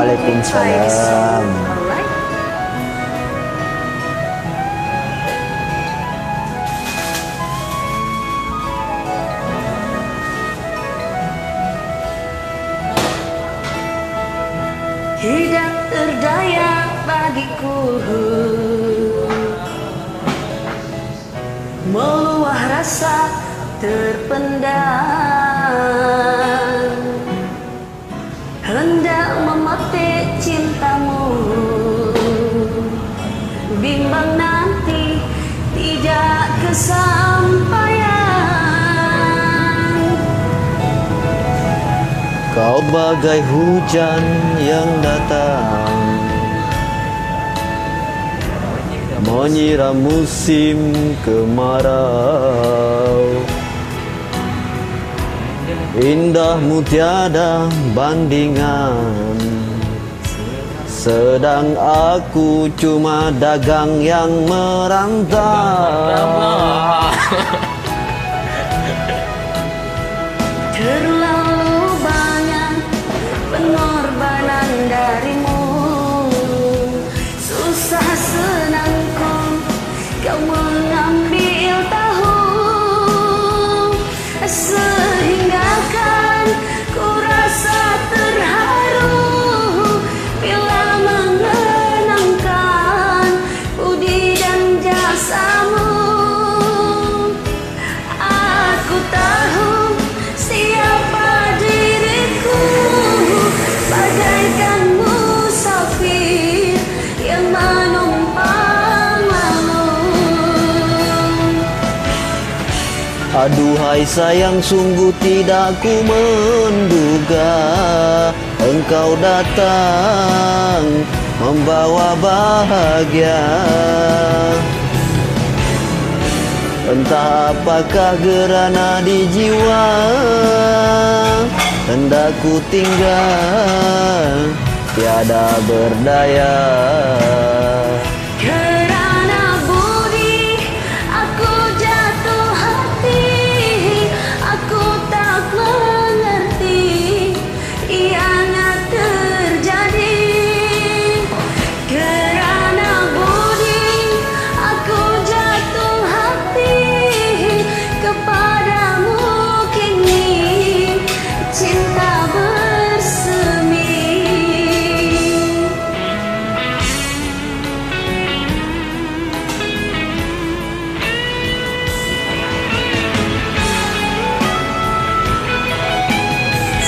Waalaikumsalam. Alright. Tidak terdaya bagiku meluah rasa terpendam, hendak memetik cintamu, bimbang nanti tidak kesampaian. Kau bagai hujan yang datang menyiram musim kemarau. Indahmu tiada bandingan, sedang aku cuma dagang yang merantau. Terlalu banyak pengorbanan darimu, susah senangku kau mengambil tahu, sehingga kan ku rasa terharu bila mengenangkan budi dan jasamu. Aku tahu siapa diriku, bagaikan musafir yang menumpang lalu. Aduhai sayang, sungguh tidak ku menduga engkau datang membawa bahagia. Entah apakah gerana di jiwa, hendak ku tinggal tiada berdaya. Kerana budi aku jatuh hati, aku tak mengerti ianya terjadi. Kerana budi aku jatuh hati kepadamu, kini cinta bersemi.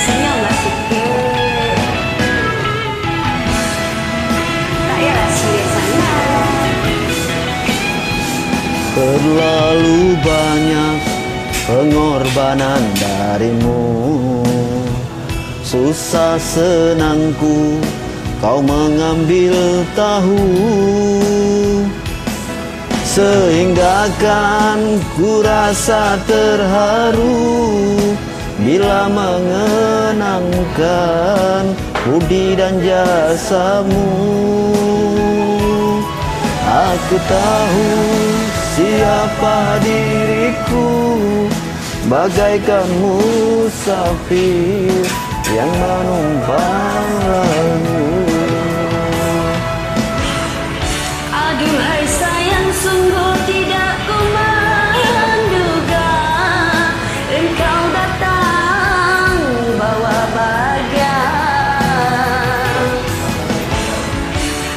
Senyumlah sikit, tak payahlah serius sangat. Terlalu banyak pengorbanan darimu, susah senangku kau mengambil tahu, sehingga kan ku rasa terharu bila mengenangkan budi dan jasamu. Aku tahu siapa diriku, bagaikan musafir yang menumpang lalu. Aduhai sayang, sungguh tidak ku menduga engkau datang bawa bahagia.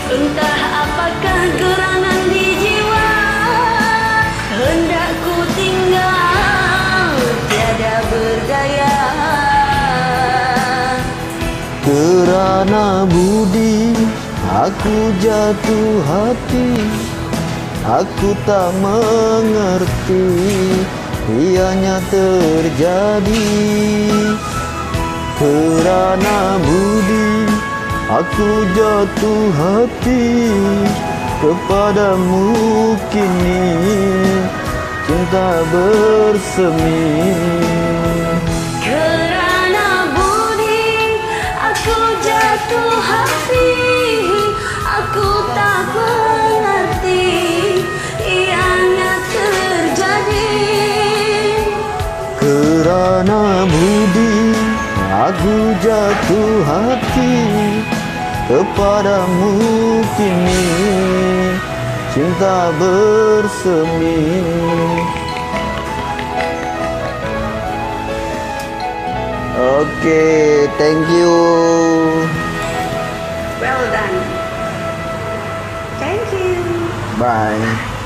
Entah apakah gerangan di jiwa, hendak ku tinggal tiada berdaya. Kerana budi aku jatuh hati, aku tak mengerti ianya terjadi. Kerana budi aku jatuh hati kepadamu, kini cinta bersemi. Kerana budi aku jatuh hati, aku tak mengerti ianya terjadi. Kerana budi aku jatuh hati, kepadamu kini cinta bersemi. Okay, thank you. Well done. Thank you. Bye.